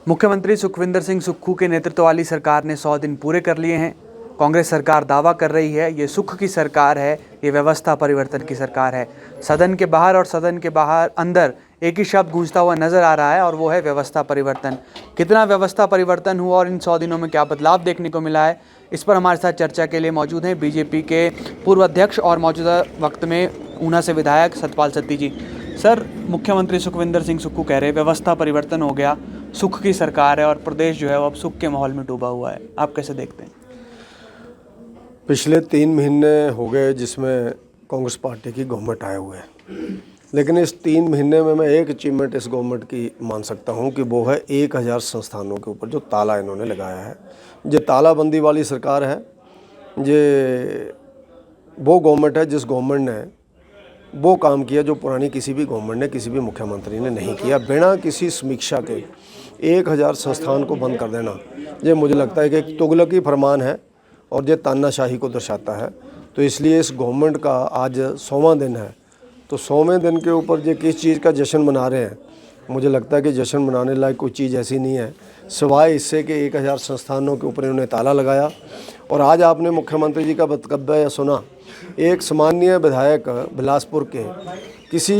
मुख्यमंत्री सुखविंदर सिंह सुक्खू के नेतृत्व वाली सरकार ने 100 दिन पूरे कर लिए हैं। कांग्रेस सरकार दावा कर रही है ये सुख की सरकार है, ये व्यवस्था परिवर्तन की सरकार है। सदन के बाहर और सदन के बाहर अंदर एक ही शब्द गूंजता हुआ नजर आ रहा है और वो है व्यवस्था परिवर्तन। कितना व्यवस्था परिवर्तन हुआ और इन 100 दिनों में क्या बदलाव देखने को मिला है, इस पर हमारे साथ चर्चा के लिए मौजूद हैं बीजेपी के पूर्व अध्यक्ष और मौजूदा वक्त में ऊना से विधायक सतपाल सत्ती जी। सर, मुख्यमंत्री सुखविंदर सिंह सुक्खू कह रहे हैं व्यवस्था परिवर्तन हो गया, सुख की सरकार है और प्रदेश जो है वो अब सुख के माहौल में डूबा हुआ है। आप कैसे देखते हैं? पिछले 3 महीने हो गए जिसमें कांग्रेस पार्टी की गवर्नमेंट आए हुए हैं, लेकिन इस 3 महीने में मैं एक अचीवमेंट इस गवर्नमेंट की मान सकता हूं कि वो है 1000 संस्थानों के ऊपर जो ताला इन्होंने लगाया है। ये तालाबंदी वाली सरकार है। ये वो गवर्नमेंट है जिस गवर्नमेंट ने वो काम किया जो पुरानी किसी भी गवर्नमेंट ने, किसी भी मुख्यमंत्री ने नहीं किया। बिना किसी समीक्षा के 1000 संस्थान को बंद कर देना, ये मुझे लगता है कि एक तुगलकी फरमान है और ये तानाशाही को दर्शाता है। तो इसलिए इस गवर्नमेंट का आज 100वां दिन है, तो 100वें दिन के ऊपर ये किस चीज़ का जश्न मना रहे हैं, मुझे लगता है कि जश्न मनाने लायक कोई चीज़ ऐसी नहीं है सिवाय इससे कि 1000 संस्थानों के ऊपर इन्होंने ताला लगाया। और आज आपने मुख्यमंत्री जी का वक्तव्य सुना, एक सामान्य विधायक बिलासपुर के किसी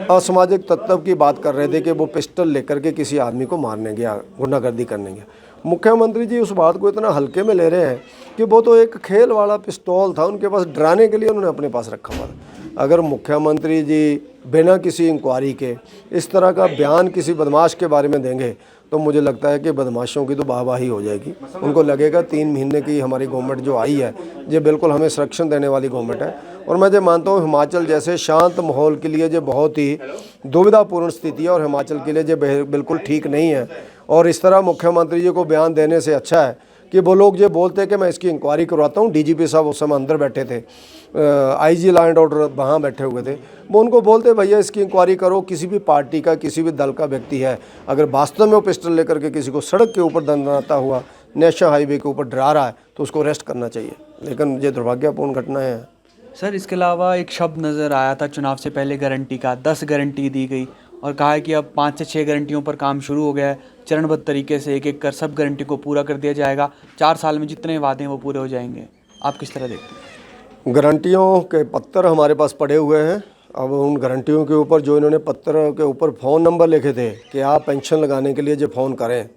असामाजिक तत्व की बात कर रहे थे कि वो पिस्टल लेकर के किसी आदमी को मारने गया, गुंडागर्दी करने गया। मुख्यमंत्री जी उस बात को इतना हल्के में ले रहे हैं कि वो तो एक खेल वाला पिस्तौल था उनके पास, डराने के लिए उन्होंने अपने पास रखा हुआ था। अगर मुख्यमंत्री जी बिना किसी इंक्वायरी के इस तरह का बयान किसी बदमाश के बारे में देंगे तो मुझे लगता है कि बदमाशों की तो वाहवाही हो जाएगी। उनको लगेगा 3 महीने की हमारी गवर्नमेंट जो आई है ये बिल्कुल हमें संरक्षण देने वाली गवर्नमेंट है। और मैं ये मानता हूँ हिमाचल जैसे शांत माहौल के लिए ये बहुत ही दुविधापूर्ण स्थिति है और हिमाचल के लिए ये बिल्कुल ठीक नहीं है। और इस तरह मुख्यमंत्री जी को बयान देने से अच्छा है कि वो लोग ये बोलते कि मैं इसकी इंक्वायरी करवाता हूँ। डीजीपी साहब उस समय अंदर बैठे थे, आईजी लॉ एंड ऑर्डर वहाँ बैठे हुए थे, वो उनको बोलते भैया इसकी इंक्वायरी करो। किसी भी पार्टी का, किसी भी दल का व्यक्ति है, अगर वास्तव में वो पिस्टल लेकर के किसी को सड़क के ऊपर दंडनाता हुआ नेशनल हाईवे के ऊपर डरा रहा है तो उसको अरेस्ट करना चाहिए। लेकिन ये दुर्भाग्यपूर्ण घटनाएं हैं। सर, इसके अलावा एक शब्द नज़र आया था चुनाव से पहले गारंटी का, 10 गारंटी दी गई और कहा है कि अब 5 से 6 गारंटियों पर काम शुरू हो गया है। चरणबद्ध तरीके से एक एक कर सब गारंटी को पूरा कर दिया जाएगा। 4 साल में जितने वादे हैं वो पूरे हो जाएंगे। आप किस तरह देखते हैं? गारंटियों के पत्तर हमारे पास पड़े हुए हैं। अब उन गारंटियों के ऊपर जो इन्होंने पत्तर के ऊपर फ़ोन नंबर लिखे थे कि आप पेंशन लगाने के लिए जो फ़ोन करें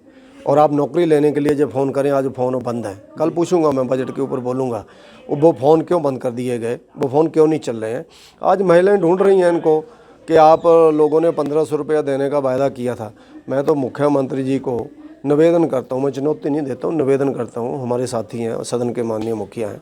और आप नौकरी लेने के लिए जो फ़ोन करें, आज फ़ोन बंद है। कल पूछूंगा, मैं बजट के ऊपर बोलूँगा वो फ़ोन क्यों बंद कर दिए गए, वो फ़ोन क्यों नहीं चल रहे हैं। आज महिलाएं ढूंढ रही हैं इनको कि आप लोगों ने 1500 रुपया देने का वायदा किया था। मैं तो मुख्यमंत्री जी को निवेदन करता हूँ, मैं चुनौती नहीं देता हूँ, निवेदन करता हूँ। हमारे साथी हैं, सदन के माननीय मुखिया हैं,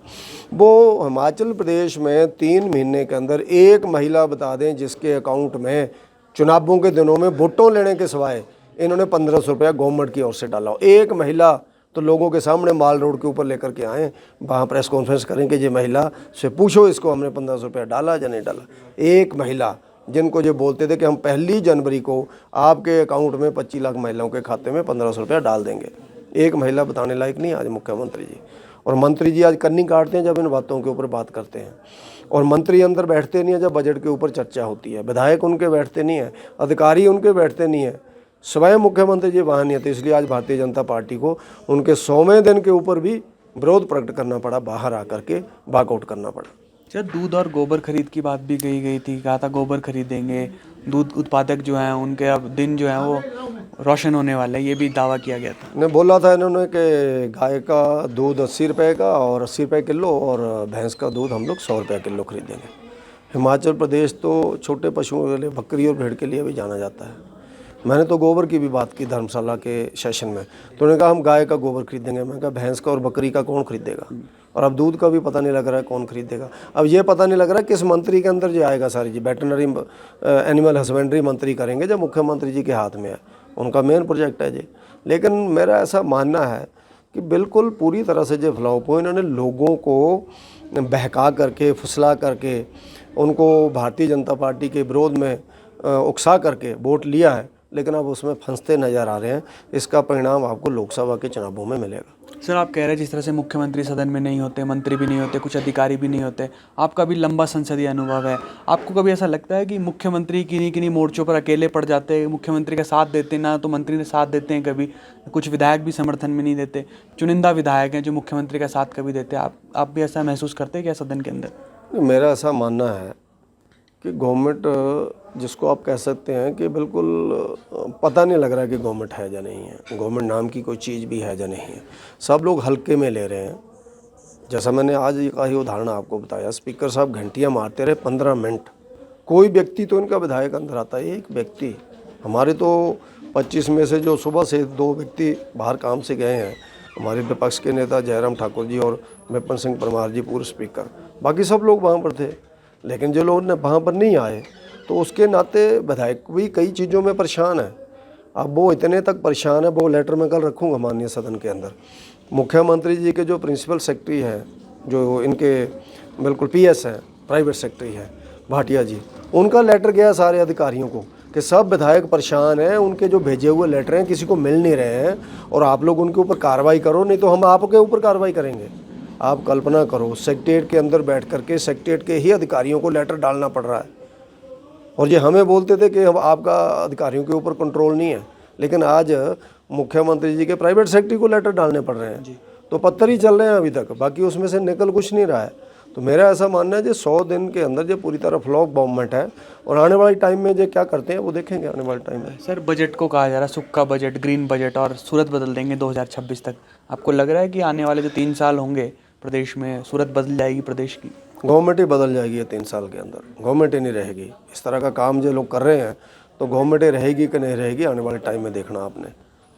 वो हिमाचल प्रदेश में 3 महीने के अंदर एक महिला बता दें जिसके अकाउंट में चुनावों के दिनों में वोटों लेने के सिवाय इन्होंने 1500 रुपया गवर्नमेंट की ओर से डाला हो। एक महिला तो लोगों के सामने माल रोड के ऊपर लेकर के आएँ, वहाँ प्रेस कॉन्फ्रेंस करेंगे, ये महिला से पूछो इसको हमने 1500 रुपया डाला या नहीं डाला। एक महिला जिनको जो बोलते थे कि हम 1 जनवरी को आपके अकाउंट में 25 लाख महिलाओं के खाते में 1500 रुपया डाल देंगे, एक महिला बताने लायक नहीं आज मुख्यमंत्री जी। और मंत्री जी आज कन्नी काटते हैं जब इन बातों के ऊपर बात करते हैं। और मंत्री अंदर बैठते नहीं है जब बजट के ऊपर चर्चा होती है, विधायक उनके बैठते नहीं है, अधिकारी उनके बैठते नहीं है, स्वयं मुख्यमंत्री जी वहाँ नहीं है। तो इसलिए आज भारतीय जनता पार्टी को उनके 100वें दिन के ऊपर भी विरोध प्रकट करना पड़ा, बाहर आकर के वॉकआउट करना पड़ा। सर, दूध और गोबर खरीद की बात भी कही गई थी, कहा था गोबर खरीदेंगे, दूध उत्पादक जो हैं उनके अब दिन जो हैं वो रोशन होने वाला है, ये भी दावा किया गया था। ने बोला था इन्होंने कि गाय का दूध 80 रुपये का और 80 रुपये किलो और भैंस का दूध हम लोग 100 रुपये किलो खरीदेंगे। हिमाचल प्रदेश तो छोटे पशुओं के लिए, बकरी और भेड़ के लिए भी जाना जाता है। मैंने तो गोबर की भी बात की धर्मशाला के सेशन में, तो उन्होंने कहा हम गाय का गोबर खरीदेंगे। मैं कहा भैंस का और बकरी का कौन खरीदेगा, और अब दूध का भी पता नहीं लग रहा है कौन खरीदेगा। अब ये पता नहीं लग रहा है किस मंत्री के अंदर जो आएगा सारी जी, वेटरनरी एनिमल हस्बेंड्री मंत्री करेंगे जब मुख्यमंत्री जी के हाथ में है, उनका मेन प्रोजेक्ट है जी। लेकिन मेरा ऐसा मानना है कि बिल्कुल पूरी तरह से जो फ्लॉप हो, इन्होंने लोगों को बहका करके, फुसला करके, उनको भारतीय जनता पार्टी के विरोध में उकसा करके वोट लिया है। लेकिन अब उसमें फंसते नज़र आ रहे हैं। इसका परिणाम आपको लोकसभा के चुनावों में मिलेगा। सर, आप कह रहे हैं जिस तरह से मुख्यमंत्री सदन में नहीं होते, मंत्री भी नहीं होते, कुछ अधिकारी भी नहीं होते, आपका भी लंबा संसदीय अनुभव है, आपको कभी ऐसा लगता है कि मुख्यमंत्री किन्हीं किन्हीं मोर्चों पर अकेले पड़ जाते हैं, मुख्यमंत्री का साथ देते ना तो मंत्री ने साथ देते हैं, कभी कुछ विधायक भी समर्थन में नहीं देते, चुनिंदा विधायक हैं जो मुख्यमंत्री का साथ कभी देते हैं, आप भी ऐसा महसूस करते हैं क्या सदन के अंदर? मेरा ऐसा मानना है कि गवर्नमेंट, जिसको आप कह सकते हैं कि बिल्कुल पता नहीं लग रहा कि गवर्नमेंट है या नहीं है, गवर्नमेंट नाम की कोई चीज़ भी है या नहीं है, सब लोग हल्के में ले रहे हैं। जैसा मैंने आज का ही उदाहरण आपको बताया, स्पीकर साहब घंटियां मारते रहे 15 मिनट, कोई व्यक्ति तो इनका विधायक अंदर आता है, एक व्यक्ति। हमारे तो 25 में से जो सुबह से 2 व्यक्ति बाहर काम से गए हैं, हमारे विपक्ष के नेता जयराम ठाकुर जी और विपिन सिंह परमार जी, पूर्व स्पीकर, बाकी सब लोग वहाँ पर थे। लेकिन जो लोग वहाँ पर नहीं आए तो उसके नाते विधायक भी कई चीज़ों में परेशान है। अब वो इतने तक परेशान है, वो लेटर मैं कल रखूँगा माननीय सदन के अंदर। मुख्यमंत्री जी के जो प्रिंसिपल सेक्रेटरी है, जो इनके बिल्कुल पीएस हैं, प्राइवेट सेक्रेटरी है भाटिया जी, उनका लेटर गया सारे अधिकारियों को कि सब विधायक परेशान हैं, उनके जो भेजे हुए लेटर हैं किसी को मिल नहीं रहे हैं और आप लोग उनके ऊपर कार्रवाई करो, नहीं तो हम आपके ऊपर कार्रवाई करेंगे। आप कल्पना करो, सेक्रेटेरिएट के अंदर बैठ करके सेक्रेटेरिएट के ही अधिकारियों को लेटर डालना पड़ रहा है। और ये हमें बोलते थे कि हम आपका अधिकारियों के ऊपर कंट्रोल नहीं है, लेकिन आज मुख्यमंत्री जी के प्राइवेट सेक्रेटरी को लेटर डालने पड़ रहे हैं। तो पत्थर ही चल रहे हैं अभी तक, बाकी उसमें से निकल कुछ नहीं रहा है। तो मेरा ऐसा मानना है जो 100 दिन के अंदर जो पूरी तरह फ्लॉप गवर्नमेंट है, और आने वाले टाइम में जो क्या करते हैं वो देखेंगे आने वाले टाइम में। सर, बजट को कहा जा रहा है सुख का बजट, ग्रीन बजट, और सूरत बदल देंगे 2026 तक। आपको लग रहा है कि आने वाले जो 3 साल होंगे प्रदेश में सूरत बदल जाएगी प्रदेश की? गवर्नमेंट ही बदल जाएगी ये 3 साल के अंदर, गवर्नमेंट ही नहीं रहेगी। इस तरह का काम जो लोग कर रहे हैं तो गवर्नमेंट ही रहेगी कि नहीं रहेगी आने वाले टाइम में देखना आपने।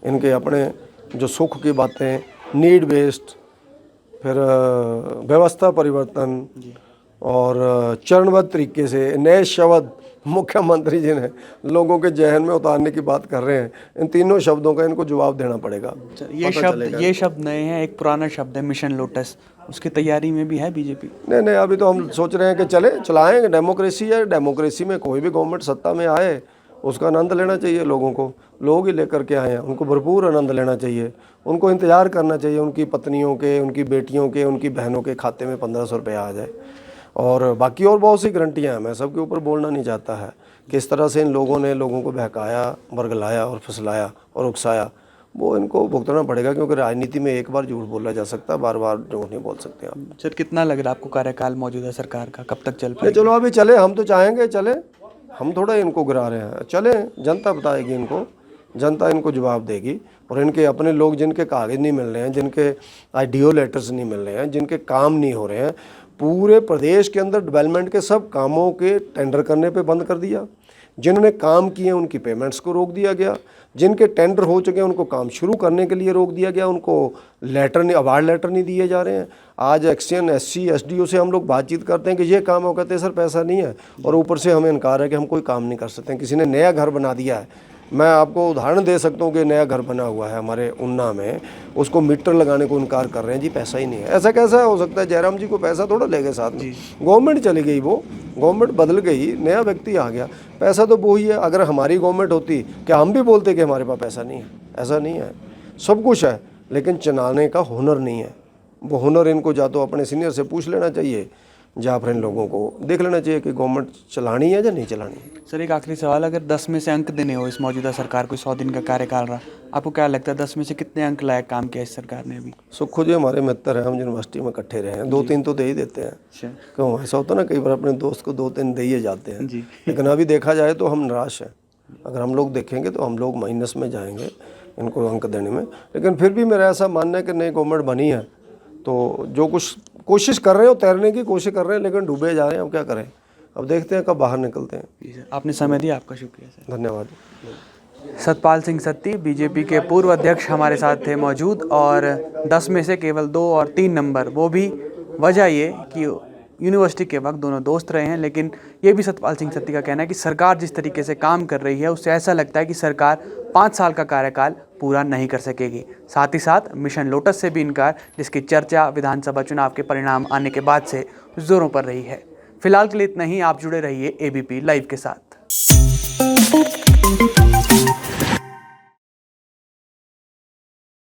इनके अपने जो सुख की बातें, नीड बेस्ड, फिर व्यवस्था परिवर्तन और चरणबद्ध तरीके से नए शब्द मुख्यमंत्री जी ने लोगों के जहन में उतारने की बात कर रहे हैं। इन तीनों शब्दों का इनको जवाब देना पड़ेगा। ये शब्द नए हैं, एक पुराना शब्द है मिशन लोटस, उसकी तैयारी में भी है बीजेपी? नहीं, अभी तो हम सोच रहे हैं कि चलाएंगे, डेमोक्रेसी है, डेमोक्रेसी में कोई भी गवर्नमेंट सत्ता में आए उसका आनंद लेना चाहिए लोगों को। लोग ही लेकर के आए हैं, उनको भरपूर आनंद लेना चाहिए, उनको इंतज़ार करना चाहिए उनकी पत्नियों के, उनकी बेटियों के, उनकी बहनों के खाते में 1500 रुपये आ जाए। और बाकी और बहुत सी गारंटियाँ हैं, मैं सबके ऊपर बोलना नहीं चाहता है किस तरह से इन लोगों ने लोगों को बहकाया, बरगलाया और फुसलाया और उकसाया, वो इनको भुगतना पड़ेगा। क्योंकि राजनीति में एक बार झूठ बोला जा सकता है, बार बार झूठ नहीं बोल सकते आप। सर, कितना लग रहा है आपको कार्यकाल मौजूदा सरकार का, कब तक चल पाएगा? चलो अभी चले, हम तो चाहेंगे चले, हम थोड़ा इनको गिरा रहे हैं, चले, जनता बताएगी इनको, जनता इनको जवाब देगी। और इनके अपने लोग जिनके कागज़ नहीं मिल रहे हैं, जिनके आईडीओ लेटर्स नहीं मिल रहे हैं, जिनके काम नहीं हो रहे हैं, पूरे प्रदेश के अंदर डेवलपमेंट के सब कामों के टेंडर करने पे बंद कर दिया। जिन्होंने काम किए उनकी पेमेंट्स को रोक दिया गया, जिनके टेंडर हो चुके हैं उनको काम शुरू करने के लिए रोक दिया गया, उनको लेटर नहीं, अवार्ड लेटर नहीं दिए जा रहे हैं। आज एक्शन एससी एसडीओ से हम लोग बातचीत करते हैं कि ये काम हो, कहते हैं सर पैसा नहीं है, और ऊपर से हमें इनकार है कि हम कोई काम नहीं कर सकते हैं। किसी ने नया घर बना दिया है, मैं आपको उदाहरण दे सकता हूँ कि नया घर बना हुआ है हमारे उन्ना में, उसको मीटर लगाने को इनकार कर रहे हैं, जी पैसा ही नहीं है। ऐसा कैसा हो सकता है? जयराम जी को पैसा थोड़ा ले गए साथ में, गवर्नमेंट चली गई, वो गवर्नमेंट बदल गई, नया व्यक्ति आ गया, पैसा तो वो ही है। अगर हमारी गवर्नमेंट होती क्या हम भी बोलते कि हमारे पास पैसा नहीं है? ऐसा नहीं है, सब कुछ है, लेकिन चलाने का हुनर नहीं है। वो हुनर इनको जा तो अपने सीनियर से पूछ लेना चाहिए, या फिर इन लोगों को देख लेना चाहिए कि गवर्नमेंट चलानी है या नहीं चलानी है। सर, एक आखिरी सवाल, अगर 10 में से अंक देने हो इस मौजूदा सरकार को, 100 दिन का कार्यकाल रहा, आपको क्या लगता है 10 में से कितने अंक लायक काम किया इस सरकार ने अभी? सुखो जी हमारे मित्र हैं, हम यूनिवर्सिटी में इकट्ठे रहे हैं, 2-3 तो दे ही देते हैं। क्यों ऐसा होता ना, कई बार अपने दोस्त को 2-3 दे ही जाते हैं, लेकिन अभी देखा जाए तो हम निराश हैं। अगर हम लोग देखेंगे तो हम लोग माइनस में जाएंगे इनको अंक देने में। लेकिन फिर भी मेरा ऐसा मानना है कि नई गवर्नमेंट बनी है तो जो कुछ कोशिश कर रहे हो, तैरने की कोशिश कर रहे हैं, लेकिन डूबे जा रहे हैं। अब क्या करें, अब देखते हैं कब बाहर निकलते हैं। आपने समय दिया, आपका शुक्रिया सर। धन्यवाद। सतपाल सिंह सत्ती बीजेपी के पूर्व अध्यक्ष हमारे साथ थे मौजूद, और 10 में से केवल 2 और 3 नंबर, वो भी वजह ये कि यूनिवर्सिटी के वक्त दोनों दोस्त रहे हैं। लेकिन ये भी सतपाल सिंह सत्ती का कहना है कि सरकार जिस तरीके से काम कर रही है उससे ऐसा लगता है कि सरकार 5 साल का कार्यकाल पूरा नहीं कर सकेगी। साथ ही साथ मिशन लोटस से भी इनकार, जिसकी चर्चा विधानसभा चुनाव के परिणाम आने के बाद से जोरों पर रही है। फिलहाल के लिए इतना ही, आप जुड़े रहिए एबीपी लाइव के साथ। है।